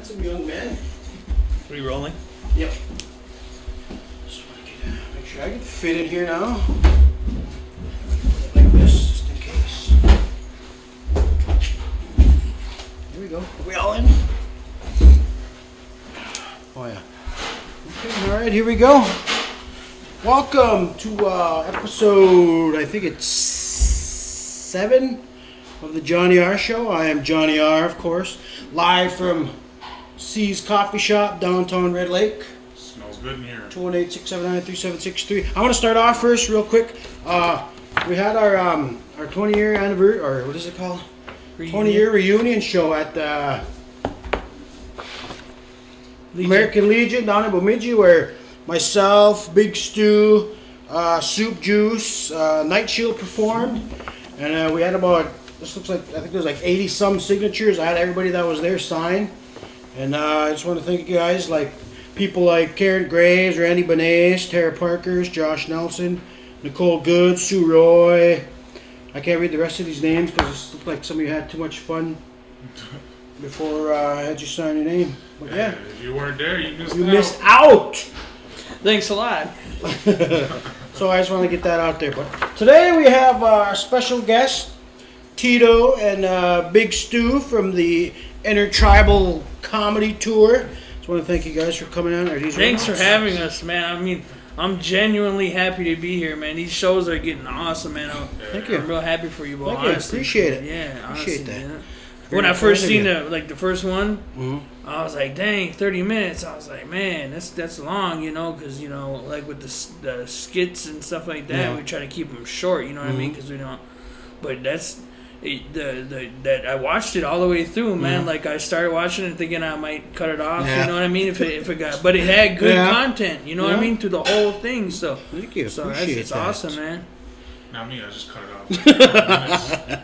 handsome young men. Are we rolling? Yep. Just want to make sure I can fit in here now. Like this, just in case. Here we go. Are we all in? Oh yeah. Okay, alright, here we go. Welcome to episode, I think it's 7 of the Jonny R Show. I am Jonny R, of course, live from C's Coffee Shop, downtown Red Lake. Smells good in here. 218-679-3763. I want to start off first real quick. We had our 20-year anniversary, or what is it called? 20-year reunion show at the American Legion down in Bemidji, where myself, Big Stu, Soup Juice, Night Shield performed, and we had about, this looks like, I think there's like 80 some signatures. I had everybody that was there sign, and I just want to thank you guys, like people like Karen Graves, Randy Benes, Tara Parkers, Josh Nelson, Nicole Good, Sue Roy. I can't read the rest of these names because it looked like some of you had too much fun before I had you sign your name. But yeah, if you weren't there, you missed out. You missed out. Thanks a lot. So I just want to get that out there. But today we have our special guest, Tito and Big Stu from the Intertribal comedy tour. Just want to thank you guys for coming on. Thanks for having us, man. I mean, I'm genuinely happy to be here, man. These shows are getting awesome, man. Thank you. I'm real happy for you, boy. Thank you. Appreciate it. Yeah, appreciate honestly, that. man. When I first seen the first one, I was like, dang, 30 minutes. I was like, man, that's long, you know, because, you know, like with the skits and stuff like that, we try to keep them short, you know what I mean? Because we don't, but that's, that I watched it all the way through, man. Like, I started watching it thinking I might cut it off, you know what I mean? If it got, but it had good content, you know what I mean? Through the whole thing, so. Thank you. So it's awesome, man. Not me, I just cut it off.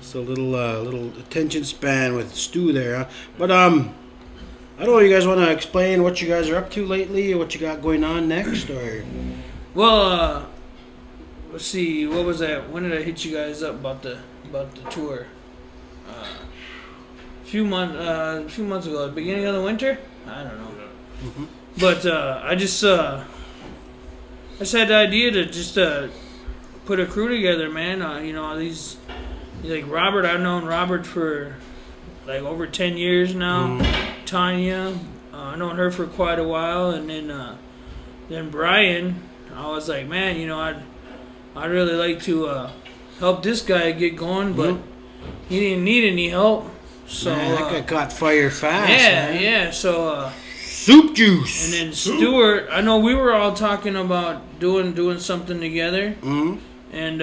So little attention span with Stu there, huh? But I don't know. You guys want to explain what you guys are up to lately, or what you got going on next, or? Well, let's see. What was that? When did I hit you guys up about the tour? A few months ago, the beginning of the winter. I don't know. But I just had the idea to just put a crew together, man. You know, these. Like Robert, I've known Robert for like over 10 years now. Tanya, I've known her for quite a while, and then Brian, I was like, man, you know, I'd really like to help this guy get going, but he didn't need any help. So man, that guy caught fire fast. Yeah, man. yeah. So Soup Juice. And then Stuart, I know we were all talking about doing something together. And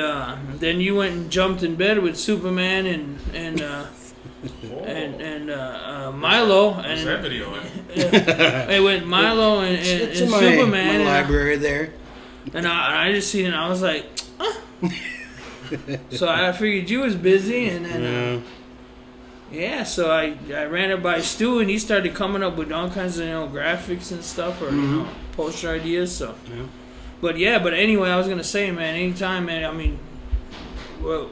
then you went and jumped in bed with Superman and Milo. And what's that video? It went Milo and in Superman. My library there. And I just seen it. And I was like, so I figured you was busy, and then so I ran it by Stu, and he started coming up with all kinds of graphics and stuff, or poster ideas. So. But anyway, I was gonna say, man, anytime, man. I mean, well,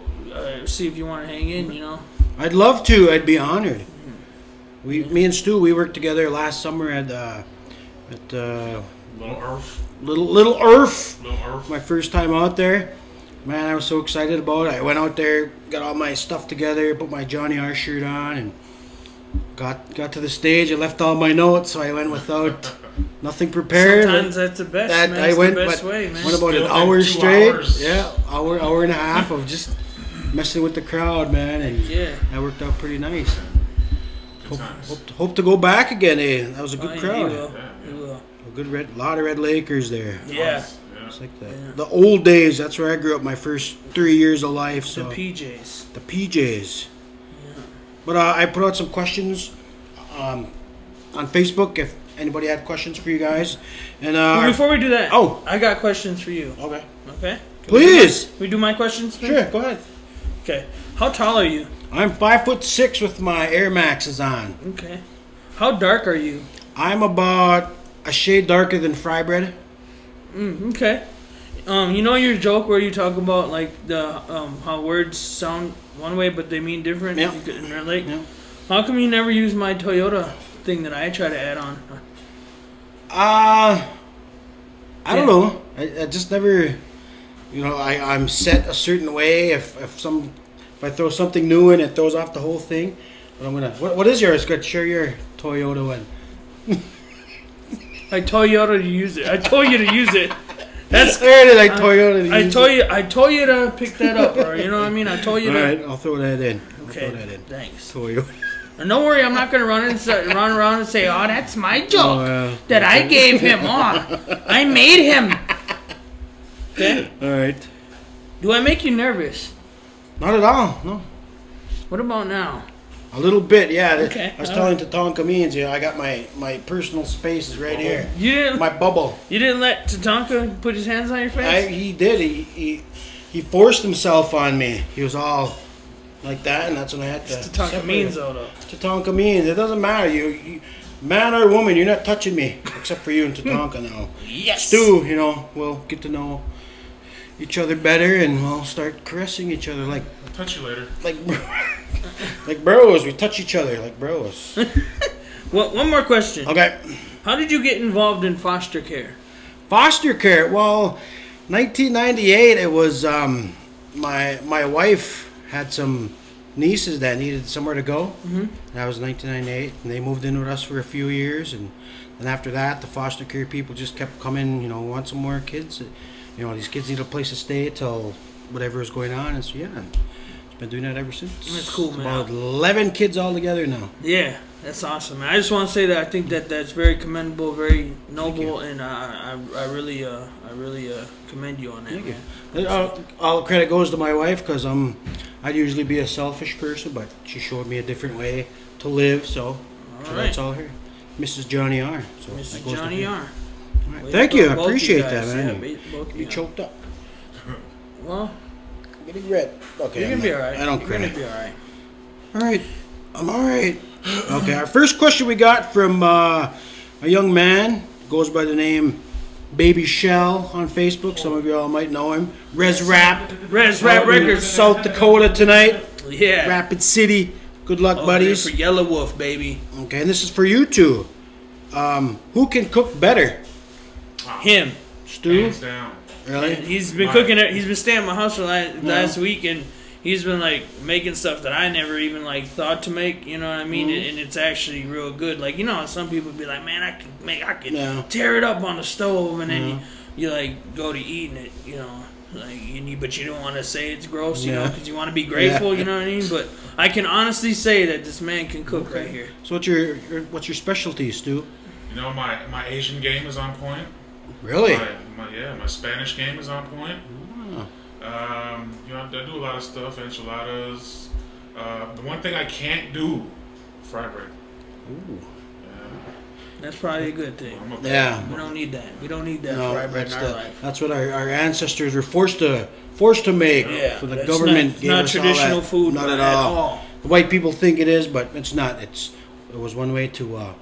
see if you want to hang in, you know. I'd love to. I'd be honored. Me and Stu, we worked together last summer at Little Earth. My first time out there. Man, I was so excited about it. I went out there, got all my stuff together, put my Jonny R shirt on, and got to the stage. I left all my notes, so I went without. Nothing prepared. Sometimes that's the best. Man. That's the best way, man. Went about an hour straight. Yeah, hour and a half of just messing with the crowd, man, and that worked out pretty nice. Hope to go back again. That was a good crowd. You will. A lot of Red Lakers there. Yeah. It's like the old days. That's where I grew up. My first 3 years of life. So the PJs. The PJs. Yeah. But I put out some questions on Facebook if anybody had questions for you guys. And before we do that, I got questions for you. Okay. Okay. Please. We do my questions? Then? Sure. Go ahead. Okay. How tall are you? I'm 5'6" with my Air Maxes on. Okay. How dark are you? I'm about a shade darker than fry bread. Okay. You know your joke where you talk about like the how words sound one way but they mean different. Yeah. You can relate. Yeah. How come you never use my Toyota thing that I try to add on? I don't know. I just never, I'm set a certain way. If I throw something new in, it throws off the whole thing. But I'm gonna. What is yours? Go share your Toyota one. I told you to use it. I told you to use it. That's there it is. I told you. I told you to pick that up, or you know what I mean. I told you All to. right, I'll throw that in. Okay. Throw that in. Thanks. Toyota. And don't worry, I'm not gonna run around and say, "Oh, that's my joke that I gave him." Oh, I made him. Okay. All right. Do I make you nervous? Not at all. No. What about now? A little bit, yeah. Okay. I was telling Tatanka means, I got my personal space is right here. You didn't. My bubble. You didn't let Tatanka put his hands on your face. He did. He forced himself on me. He was all like that, and that's when I had to. Tatanka means though. Tatanka means it doesn't matter. You man or woman, you're not touching me except for you and Tatanka now. Yes. Stu, we'll get to know each other better, and we'll start caressing each other like. I'll touch you later. Like bros. We touch each other like bros. Well, one more question. Okay. How did you get involved in foster care? Foster care. Well, 1998. It was my wife had some nieces that needed somewhere to go. Mm-hmm. That was 1998, and they moved in with us for a few years, and after that, the foster care people just kept coming. Want some more kids. These kids need a place to stay till whatever is going on, and so yeah. Been doing that ever since. That's cool, man. About 11 kids all together now. Yeah, that's awesome, man. I just want to say that I think that's very commendable, very noble, and I really commend you on that. Thank man. you. All credit goes to my wife because I'd usually be a selfish person, but she showed me a different way to live. So that's all her, Mrs. Jonny R. So Mrs. Jonny R. Right. Thank you. I appreciate that, man. Yeah, you choked up. Well. Getting red. Okay, You're gonna be alright. I don't cry. You're gonna be alright. Alright. I'm alright. Okay, our first question we got from a young man. Goes by the name Baby Shell on Facebook. Some of you all might know him. Res Rap Records. South Dakota tonight. Yeah. Rapid City. Good luck, buddies. For Yellow Wolf, baby. Okay, and this is for you two. Who can cook better? Him. Stu? Hands down. Really? He's been cooking it. He's been staying at my house for last week, and he's been making stuff that I never even thought to make. You know what I mean? Mm-hmm. And it's actually real good. Some people be like, man, I can tear it up on the stove, and then you go to eating it. But you don't want to say it's gross, because you want to be grateful. You know what I mean? But I can honestly say that this man can cook right here. So what's your specialty, Stu? My Asian game is on point. Really? My Spanish game is on point. Oh. I do a lot of stuff, enchiladas. The one thing I can't do, fried bread. Ooh. That's probably a good thing. Yeah. We don't need that. We don't need that fried bread in our life. That's what our ancestors were forced to make. Yeah. For the government gave not us traditional all that. food. Not at all. The white people think it is, but it's not. It was one way to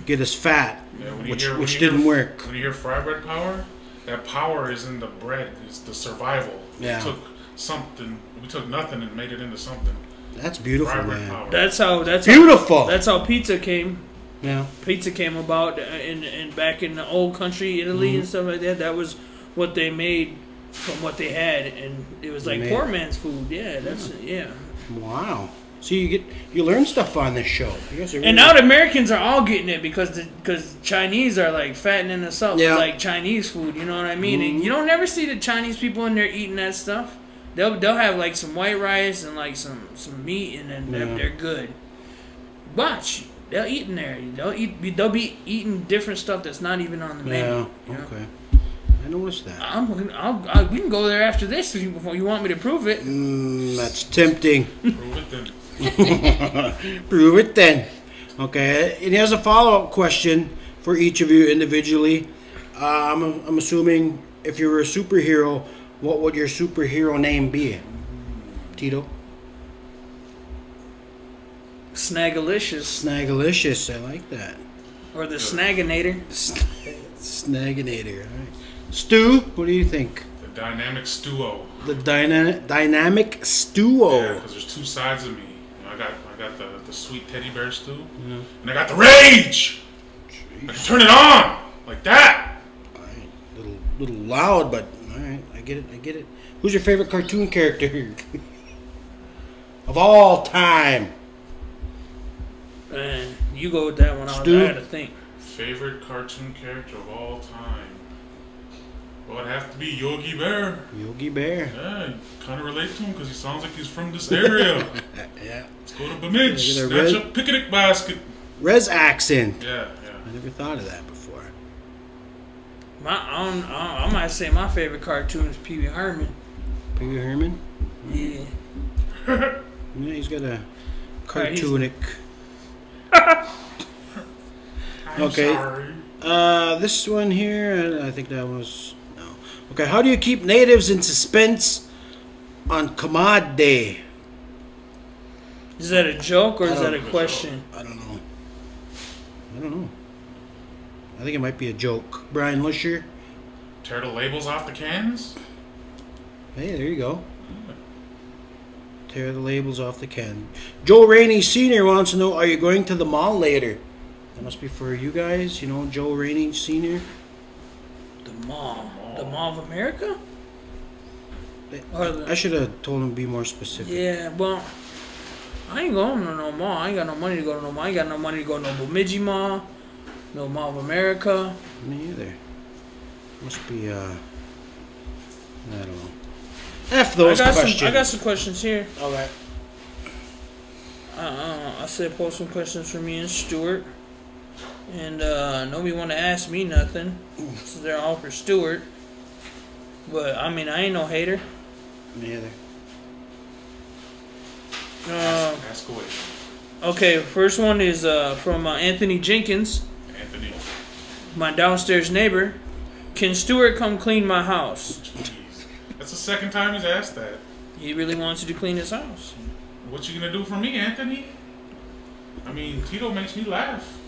get us fat, which didn't work. When you hear fried bread power, that power is in the bread. It's the survival. Yeah. We took nothing and made it into something. That's beautiful, Fried bread man. power. That's beautiful. That's how pizza came. Yeah. Pizza came about in back in the old country, Italy and stuff like that. That was what they made from what they had, and it was like poor man's food. Yeah, Wow. So you learn stuff on this show. And now the Americans are all getting it because Chinese are fattening us up with Chinese food. You know what I mean? Mm-hmm. And you don't ever see the Chinese people in there eating that stuff. They'll have some white rice and some meat, and then they're good. Watch, they'll eat in there. They'll be eating different stuff that's not even on the menu. Yeah. Okay. I noticed that. We can go there after this if you want me to prove it. That's tempting. Prove it then. Prove it then. Okay. And here's a follow-up question for each of you individually. I'm assuming if you were a superhero, what would your superhero name be? Tito? Snagalicious. Snagalicious. I like that. Or the Snagginator. Snagginator. All right. Stu, what do you think? The dynamic stuo. The dynamic stuo. Yeah, because there's two sides of me. I got the sweet teddy bears too, and I got the rage. Jeez. I can turn it on like that. All right, little loud, but all right, I get it. Who's your favorite cartoon character of all time? Man, you go with that one. I gotta think. Favorite cartoon character of all time? Well, it'd have to be Yogi Bear. Yogi Bear. Yeah, kind of relate to him because he sounds like he's from this area. Yeah. Let's go to Bemidji. Snatch a picnic basket. Res accent. Yeah. I never thought of that before. I might say my favorite cartoon is Pee Wee Herman. Pee Wee Herman? Yeah. Yeah, he's got a cartoonic. Okay. Sorry. This one here, I think that was no. Okay, how do you keep natives in suspense on Kamad Day? Is that a joke or is that a question? I don't know. I think it might be a joke. Brian Lusher. Tear the labels off the cans? Hey, there you go. Tear the labels off the can. Joe Rainey Sr. wants to know, are you going to the mall later? That must be for you guys, you know, Joe Rainey Sr. The Mall. The Mall of America? I should have told him to be more specific. Yeah, well, I ain't going to no mall. I ain't got no money to go to no mall. I ain't got no money to go to no Bemidji Mall, no Mall of America. Me either. Must be, I don't know. F those questions. I got some questions here. Okay. I said post some questions for me and Stuart. And nobody want to ask me nothing. So they're all for Stuart. But, I mean, I ain't no hater. Me either. Ask away. Okay, first one is from Anthony Jenkins. Anthony. My downstairs neighbor. Can Stuart come clean my house? Jeez. That's the second time he's asked that. He really wants you to clean his house. What you gonna do for me, Anthony? I mean, Tito makes me laugh.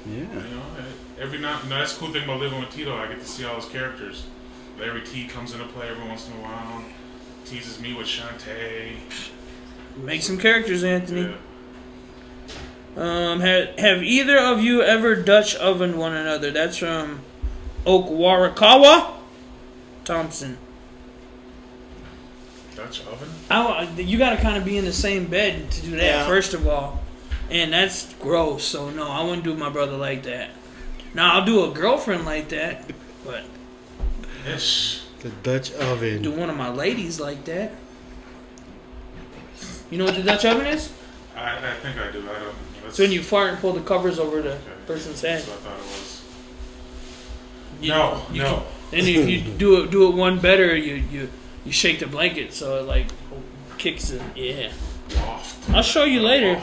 Yeah. You know, that's the cool thing about living with Tito. I get to see all his characters. Larry T comes into play every once in a while. Teases me with Shantae. Make some characters, Anthony. Yeah. Have either of you ever Dutch ovened one another? That's from Okwarakawa Thompson. Dutch oven? You got to kind of be in the same bed to do that, first of all. And that's gross, so no, I wouldn't do my brother like that. Now, I'll do a girlfriend like that, but... Yes. The Dutch oven. Do one of my ladies like that. You know what the Dutch oven is? I think I do. I don't... It's when you fart and pull the covers over the person's head. That's what I thought it was. No. Then if you do it one better, you shake the blanket so it like kicks it. Yeah. Loft. I'll show you later.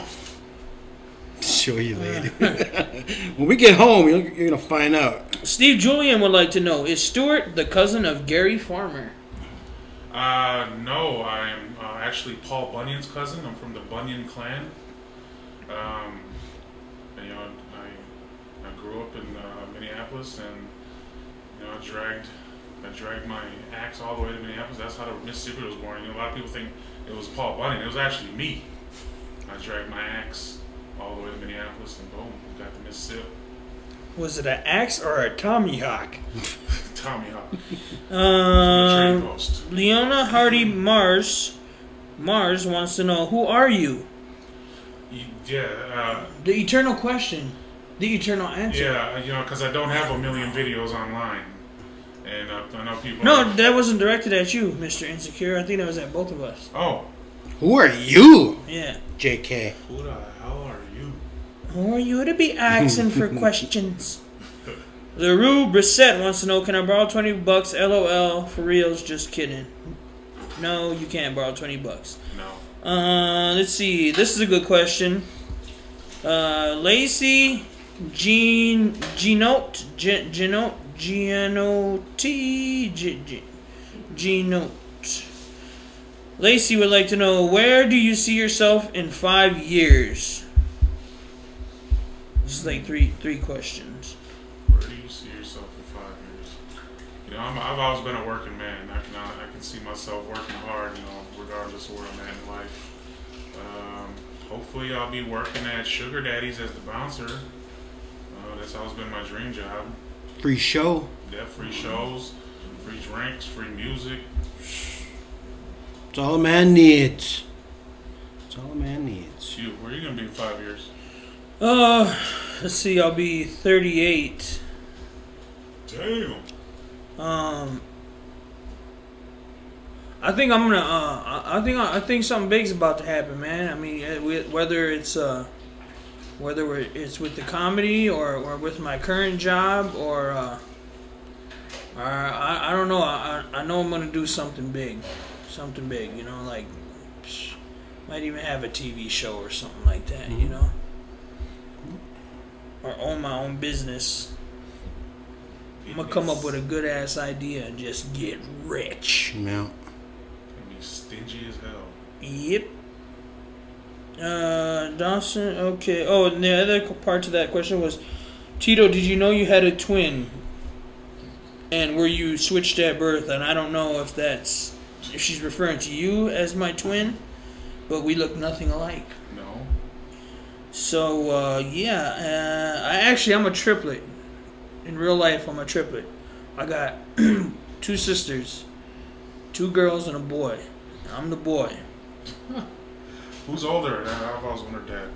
Show you later. When we get home, you're gonna find out. Steve Julian would like to know: is Stuart the cousin of Gary Farmer? No, I'm actually Paul Bunyan's cousin. I'm from the Bunyan clan. And, you know, I grew up in Minneapolis, and you know, I dragged my axe all the way to Minneapolis. That's how the Mississippi was born. You know, a lot of people think it was Paul Bunyan. It was actually me. I dragged my axe all the way to Minneapolis, and boom, we got the Mississippi. Was it an axe or a Tommyhawk? Tommyhawk. Trade post. Leona Hardy Mars wants to know, who are you? Yeah. The eternal question. The eternal answer. Yeah, you know, because I don't have a million videos online. And I know people... No, that wasn't directed at you, Mr. Insecure. I think that was at both of us. Oh. Who are you? Yeah. JK. Who the hell are you? Who are you to be asking for questions? LaRue Brissette wants to know, can I borrow $20? LOL. For reals, just kidding. No, you can't borrow $20. No. Let's see. This is a good question. Lacey Genote. Lacey would like to know, where do you see yourself in 5 years? This is like three questions. Where do you see yourself in 5 years? You know, I've always been a working man. I can see myself working hard, you know, regardless of where I'm at in life. hopefully I'll be working at Sugar Daddy's as the bouncer. That's always been my dream job. Free show. Yeah, free shows, free drinks, free music. It's all a man needs. It's all a man needs. You, where are you gonna be in 5 years? Let's see. I'll be 38. Damn. I think I'm gonna. I think something big's about to happen, man. I mean, whether it's with the comedy or with my current job or I don't know. I know I'm gonna do something big, You know, like might even have a TV show or something like that. You know, or own my own business. I'm gonna come up with a good ass idea and just get rich. Yeah. Stingy as hell. Yep. Dawson, okay. Oh, and the other part to that question was, Tito, did you know you had a twin? And were you switched at birth? And I don't know if she's referring to you as my twin, but we look nothing alike. No. So, I'm a triplet. In real life, I'm a triplet. I got 2 sisters, 2 girls and a boy. I'm the boy. Who's older? I've always wondered that.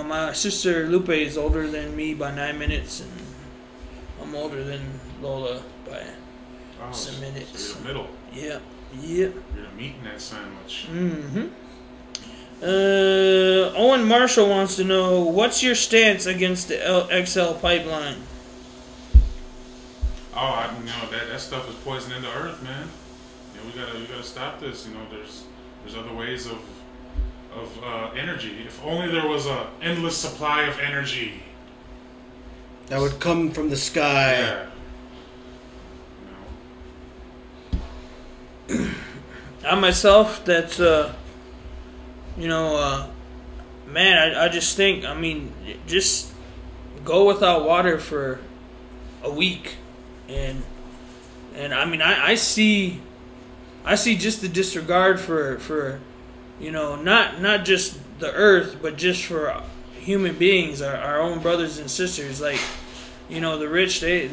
My sister Lupe is older than me by 9 minutes, and I'm older than Lola by some minutes. So you're the middle. Yeah. You're the meat in that sandwich. Owen Marshall wants to know, what's your stance against the XL pipeline? Oh, that stuff is poisoning the earth, man. We gotta stop this. You know, there's other ways of energy. If only there was a endless supply of energy that would come from the sky. Yeah. You know. I myself, that's man, I just think, I mean, just go without water for a week, and I mean, I see just the disregard for not just the earth, but just for human beings, our own brothers and sisters. Like, the rich, they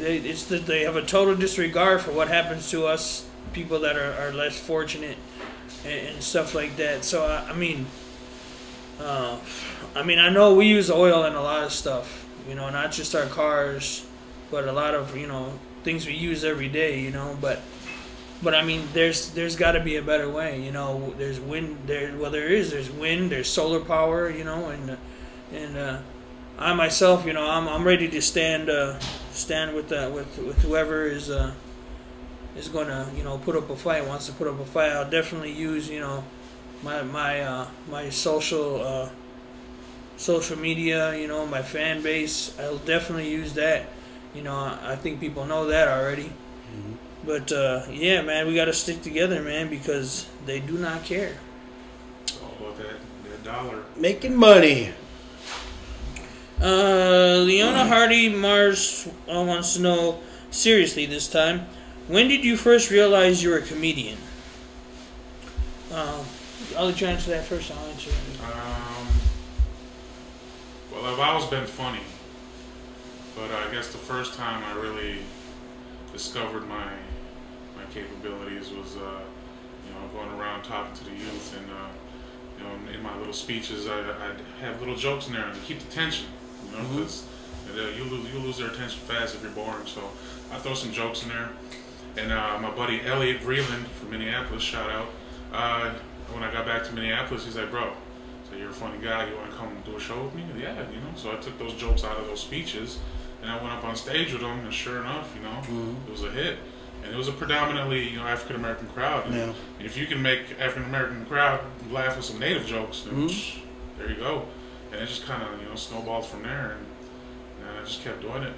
have a total disregard for what happens to us people that are less fortunate and stuff like that. So I mean, I know we use oil in a lot of stuff, not just our cars, but a lot of things we use every day, But I mean, there's got to be a better way, There's wind there. Well, there's wind. There's solar power, and I myself, I'm ready to stand with whoever is going to put up a fight. Wants to put up a fight. I'll definitely use my social media, my fan base. I'll definitely use that. I think people know that already. But, yeah, man, we got to stick together, man, because they do not care. It's all about that dollar. Making money. Leona Hardy Mars wants to know, seriously this time, when did you first realize you were a comedian? I'll let you answer that first. I'll answer it. Well, I've always been funny. But I guess the first time I really discovered my capabilities was, going around talking to the youth, and in my little speeches, I'd have little jokes in there to keep the tension, because you lose their attention fast if you're boring. So I throw some jokes in there, and my buddy Elliot Vreeland from Minneapolis, shout out. When I got back to Minneapolis, he's like, "Bro, so you're a funny guy. You want to come do a show with me?" Yeah, So I took those jokes out of those speeches, and I went up on stage with them, and sure enough, it was a hit. And it was a predominantly, African American crowd. And if you can make African American crowd laugh with some native jokes, then there you go. And it just kind of, snowballed from there, and I just kept doing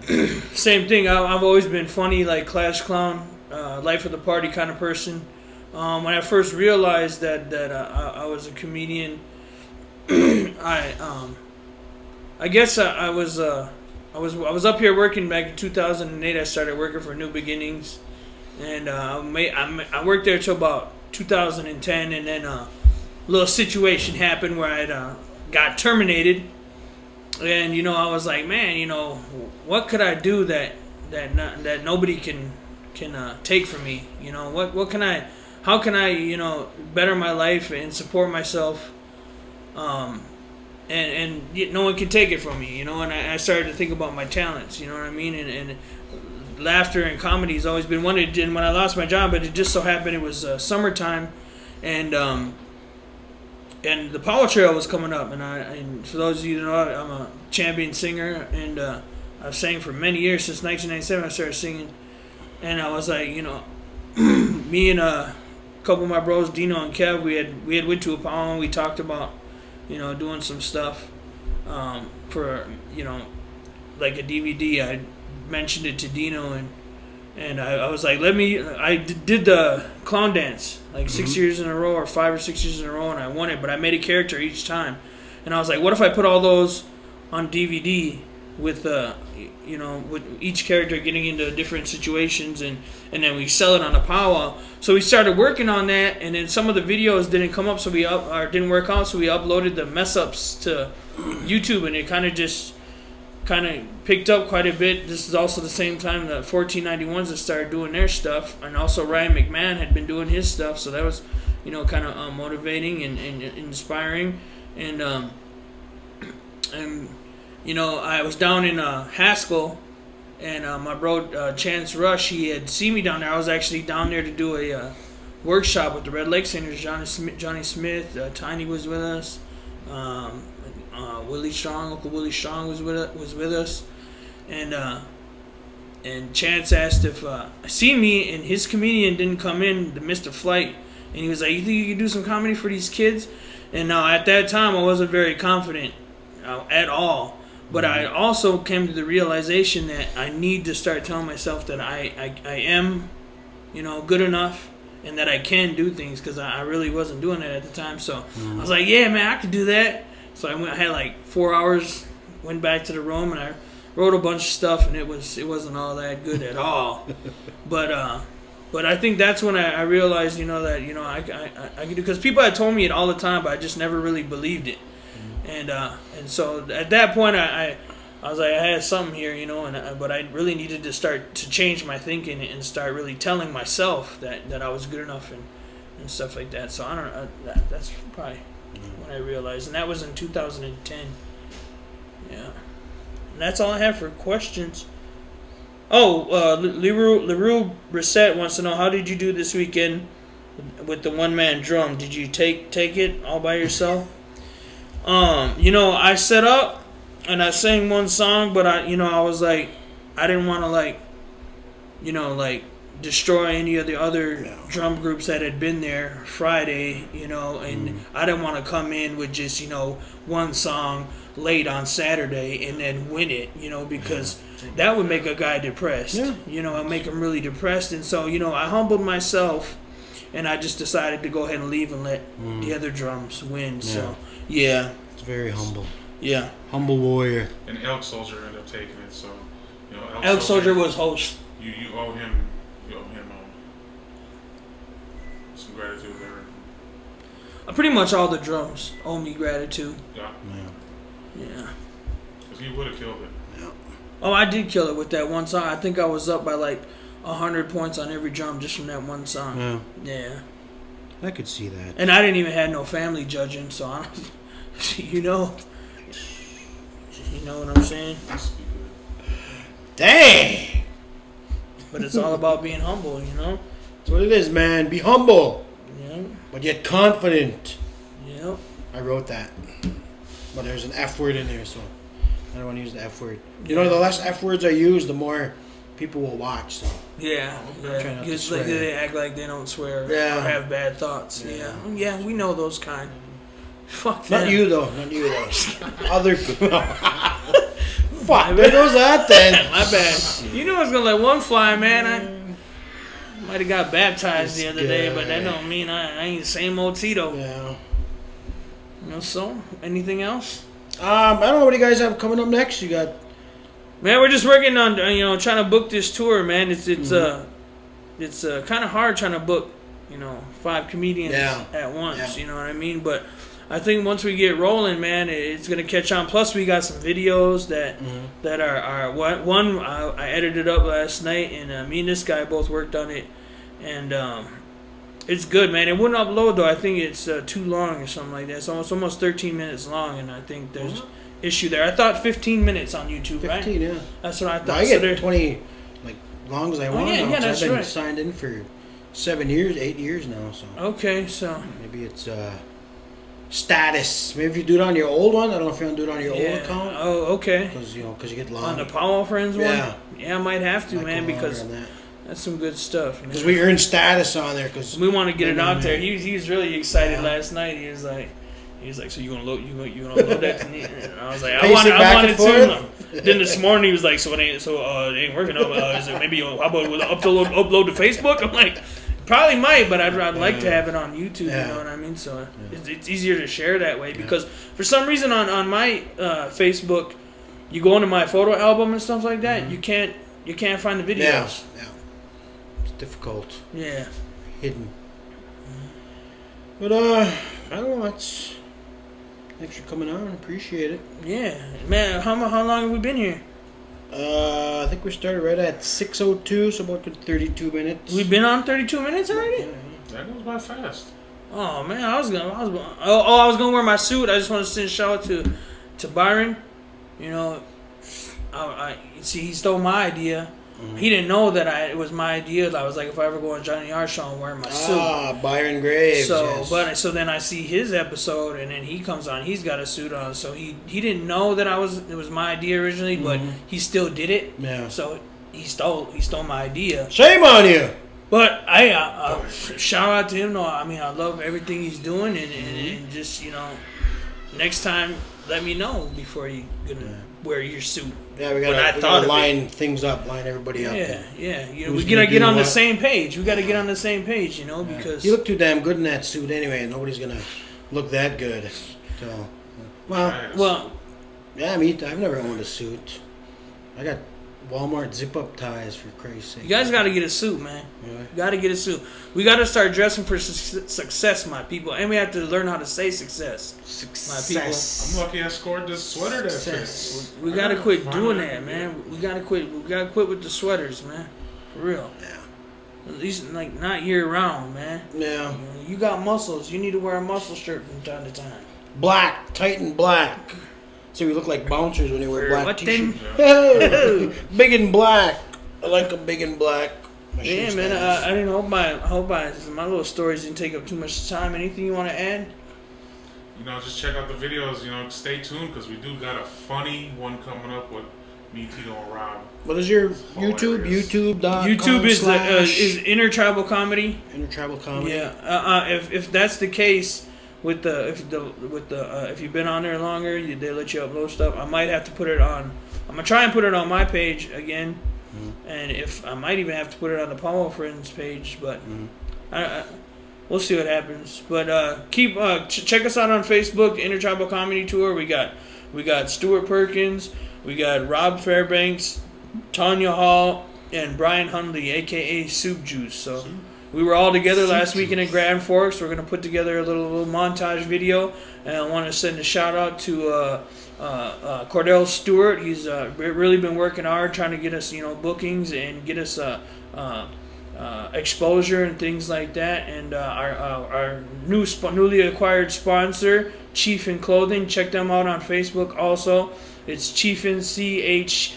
it. Same thing. I've always been funny, like class clown, life of the party kind of person. When I first realized that I was a comedian, I guess I was up here working back in 2008. I started working for New Beginnings, and I worked there till about 2010, and then a little situation happened where I got terminated. And I was like, man, what could I do that nobody can take from me? What can I? How can I better my life and support myself? And no one can take it from me, and I started to think about my talents, you know what I mean? And laughter and comedy has always been one. And when I lost my job, but it just so happened it was summertime, and the Power Trail was coming up, and for those of you who know, I'm a champion singer, and I've sang for many years. Since 1997 I started singing, and I was like, me and a couple of my bros, Dino and Kev, we had went to a Apollo, and we talked about doing some stuff for like a DVD. I mentioned it to Dino, and I was like, I did the clown dance like 6 years in a row, or 5 or 6 years in a row, and I won it, but I made a character each time. And I was like, what if I put all those on DVD with with each character getting into different situations, and then we sell it on a powwow. So we started working on that, and then some of the videos didn't come up, so didn't work out, so we uploaded the mess ups to YouTube, and it kind of picked up quite a bit. This is also the same time the 1491s had started doing their stuff, and also Ryan McMahon had been doing his stuff, so that was kind of motivating and inspiring. And I was down in Haskell, and my bro Chance Rush, he had seen me down there. I was actually down there to do a workshop with the Red Lake Singers. Johnny Smith, Tiny was with us. Willie Strong, Uncle Willie Strong was with us, and Chance asked if seen me, and his comedian didn't come in to miss the flight, and he was like, "You think you can do some comedy for these kids?" And now at that time I wasn't very confident at all. But I also came to the realization that I need to start telling myself that I am, good enough, and that I can do things, because I really wasn't doing it at the time. So I was like, yeah, man, I could do that. So I had like 4 hours, went back to the room, and I wrote a bunch of stuff, and it wasn't all that good at all. But I think that's when I realized, that I could do, because people had told me it all the time, but I just never really believed it. And so at that point I was like, I had something here, but I really needed to start to change my thinking and start really telling myself that I was good enough and stuff like that. So I don't know, that's probably when I realized, and that was in 2010. Yeah, and that's all I have for questions. Oh, LaRue Brissette wants to know, how did you do this weekend with the one-man drum? Did you take it all by yourself? I set up and I sang one song, but I was like, I didn't want to destroy any of the other drum groups that had been there Friday, and I didn't want to come in with just, one song late on Saturday and then win it, because that would make a guy depressed, it'd make him really depressed. And so, I humbled myself, and I just decided to go ahead and leave and let the other drums win. So, yeah. It's very humble. Yeah. Humble warrior. And Elk Soldier ended up taking it, so Elk Soldier was host. You owe him some gratitude there. Pretty much all the drums owe me gratitude. Yeah. Because he would have killed it. Yeah. Oh, I did kill it with that one song. I think I was up by like 100 points on every drum just from that one song. Yeah. I could see that. And I didn't even have no family judging, so I don't, you know what I'm saying? Dang! But it's all about being humble, That's what it is, man. Be humble. Yeah. But yet confident. Yep. I wrote that. But there's an F word in there, so I don't want to use the F word. The less F words I use, the more people will watch. So yeah. Because they act like they don't swear or have bad thoughts. Yeah, we know those kind. Fuck them. Not you though. Other people. Fuck. Where goes that then? My bad. I was gonna let one fly, man. I might have got baptized the other day, but that don't mean I ain't the same old Tito. Yeah. So anything else? I don't know what you guys have coming up next. You got. Man, we're just working on trying to book this tour, man. It's kind of hard trying to book 5 comedians at once. Yeah. You know what I mean? But I think once we get rolling, man, it's gonna catch on. Plus, we got some videos that are one I edited up last night, and me and this guy both worked on it, and it's good, man. It wouldn't upload though. I think it's too long or something like that. It's almost 13 minutes long, and I think there's issue there. I thought 15 minutes on YouTube, 15, right? yeah. That's what I thought. Well, I get 20, like long as I want. Yeah, that's I've been right. signed in for 7 years, 8 years now. So okay, so maybe it's status. Maybe if you do it on your old one, I don't know if you want to do it on your old account. Oh, okay. Because you get long. On the Powell Friends one? Yeah, I might have to, Might man, go because longer on that. that's some good stuff. Because we earn status on there. Cause we want to get it out there. He was really excited last night. He was like, so you gonna load that to me? And I was like, I wanted to. Then this morning he was like, so it ain't working out. Is it maybe how about we'll upload to Facebook? I'm like, probably might, but I'd like to have it on YouTube. You know what I mean? So it's easier to share that way because for some reason on my Facebook, you go into my photo album and stuff like that, you can't find the videos. Yeah, it's difficult. Yeah, hidden. But I don't know. Thanks for coming on. Appreciate it. Yeah, man. How long have we been here? I think we started right at 6:02, so about 32 minutes. We've been on 32 minutes already. That goes by fast. Oh man, I was gonna wear my suit. I just want to send a shout out to Byron. I see he stole my idea. He didn't know that it was my idea. I was like, if I ever go on Jonny R Show, I'm wearing my suit. Byron Graves. So then I see his episode, and then he comes on. He's got a suit on, so he didn't know that it was my idea originally, but he still did it. Yeah. So he stole my idea. Shame on you. But I shout out to him. No, I mean I love everything he's doing, and just next time let me know before you wear your suit. Yeah, we gotta line things up, line everybody up. Yeah. We gotta get on the same page. We gotta get on the same page, because you look too damn good in that suit anyway, and nobody's gonna look that good. So, well, yeah, I've never owned a suit. I got Walmart zip-up ties, for Christ's sake. You guys got to get a suit, man. Really? Got to get a suit. We got to start dressing for success, my people. And we have to learn how to say success. My people. I'm lucky I scored this sweater that fits. We got to quit doing that, man. We got to quit. We got to quit with the sweaters, man. For real. Yeah. At least, not year-round, man. Yeah. You got muscles. You need to wear a muscle shirt from time to time. Black. Titan black. So we look like bouncers when they wear black t-shirts. Yeah. Big and black. I like a big and black. Yeah, man. I didn't hope my little stories didn't take up too much time. Anything you want to add? Just check out the videos. Stay tuned because we do got a funny one coming up with me, Tito, and Rob. What is your YouTube? YouTube is Intertribal Comedy. Intertribal Comedy. Yeah. If that's the case. If you've been on there longer, they let you upload stuff. I might have to put it on. I'm gonna try and put it on my page again, and if I might even have to put it on the Powell Friends page, but we'll see what happens. But check us out on Facebook, Intertribal Comedy Tour. We got Stuart Perkins, we got Rob Fairbanks, Tanya Hall, and Brian Hundley, aka Soup Juice. So. We were all together last weekend in Grand Forks. We're going to put together a little montage video. And I want to send a shout out to Cordell Stuart. He's really been working hard trying to get us, bookings and get us exposure and things like that. And our newly acquired sponsor, Chiefin Clothing. Check them out on Facebook also. It's Chiefin, CHIEFIN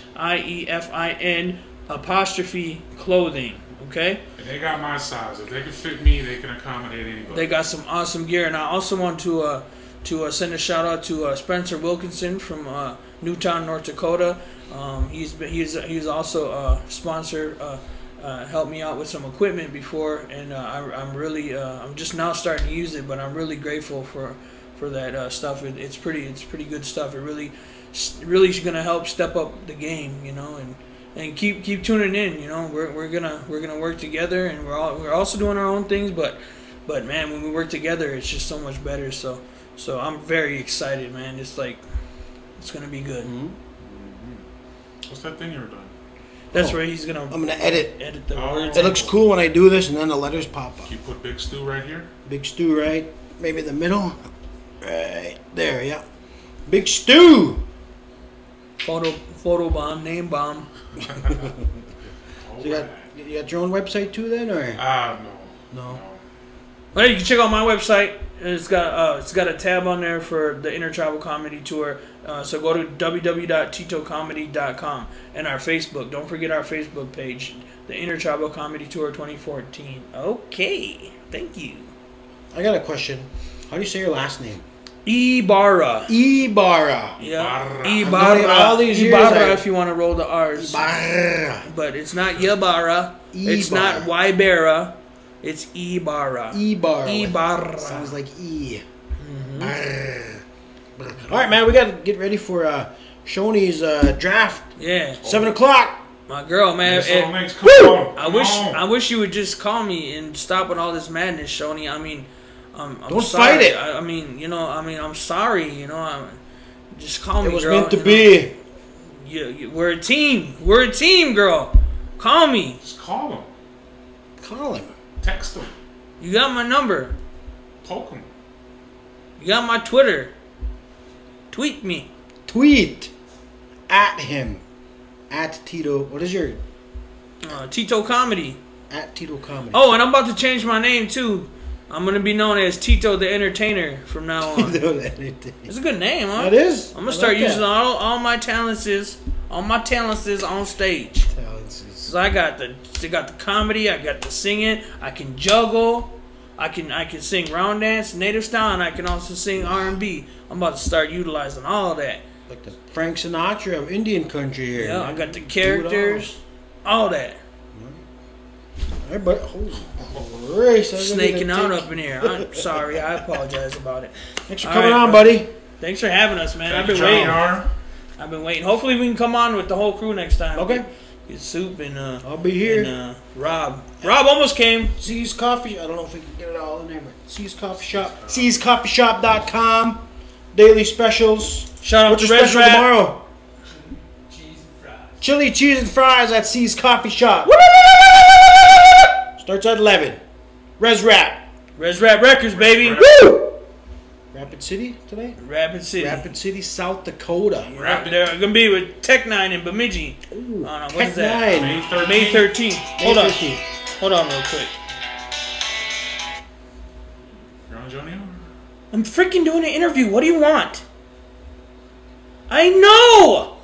'' Okay? And they got my size. If they can fit me, they can accommodate anybody. They got some awesome gear. And I also want to send a shout out to Spencer Wilkinson from Newtown, North Dakota. He's also a sponsor. Helped me out with some equipment before, and I'm just now starting to use it. But I'm really grateful for that stuff. It's pretty good stuff. It really is gonna help step up the game, and keep tuning in. We're gonna work together, and we're also doing our own things. But man, when we work together, it's just so much better. So I'm very excited, man. It's gonna be good. What's that thing you were doing? That's where he's gonna. I'm gonna edit. Edit the words. It looks cool when I do this, and then the letters pop up. You put Big Stu right here. Big Stu, right? Maybe in the middle. Right there, yeah. Big Stu. Photo bomb, name bomb. So you got your own website too, then, or? No. Well, you can check out my website. It's got a tab on there for the Intertribal Comedy Tour. So go to www.titocomedy.com and our Facebook. Don't forget our Facebook page, the Intertribal Comedy Tour 2014. Okay, thank you. I got a question. How do you say your last name? Ybarra. Ybarra. Yeah. Ybarra. All these years, Ybarra if you want to roll the R's. Ybarra. But it's not Ybarra. It's not Ybarra. It's Ybarra. Ybarra. Ybarra. Sounds like E. All right, man. We got to get ready for Shoney's draft. Yeah. 7 o'clock. My girl, man. Woo! I wish you would just call me and stop with all this madness, Shoney. I mean, I'm Don't sorry. fight it. I mean, I'm sorry. Just call me, It was girl. meant to be. We're a team. We're a team, girl. Call me. Just call him. Call him. Text him. You got my number. Poke him. You got my Twitter. Tweet me. Tweet at him. At Tito. What is your? Tito Comedy. At Tito Comedy. Oh, and I'm about to change my name too. I'm gonna be known as Tito the Entertainer from now on. It's a good name, huh? It is. I'm gonna start using all my talents on stage. So I got the comedy, I got the singing, I can juggle, I can sing round dance, native style, and I can also sing R&B. I'm about to start utilizing all of that. Like the Frank Sinatra of Indian country here. Yeah, I got the characters, all that. All right, but Snaking out up in here. I'm sorry, I apologize about it. Thanks for coming on, buddy. Thanks for having us, man. Thank you, Jonny R. I've been waiting. Hopefully we can come on with the whole crew next time. Okay. Get Soup and I'll be here. And, Rob almost came. C's Coffee. I don't know if we can get it all in there, but C's Coffee Shop. C'sCoffeeShop.com. Daily specials. Shout out What's to your Red special Rat. tomorrow? Chili, cheese, and fries at C's Coffee Shop. Starts at 11. Res Rap Records, baby. Woo! Rapid City today? Rapid City. Rapid City, South Dakota. They're going to be with Tech 9 in Bemidji. Ooh, What Tech is that? 9. May 13th. Hold on. 13th. Hold on real quick. You're on Jonny R? I'm freaking doing an interview. What do you want? I know.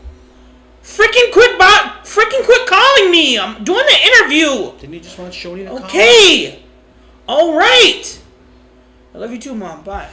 Freaking quit calling me. I'm doing the interview. Didn't you just want Shoney to call? Okay. All right. I love you too, Mom. Bye.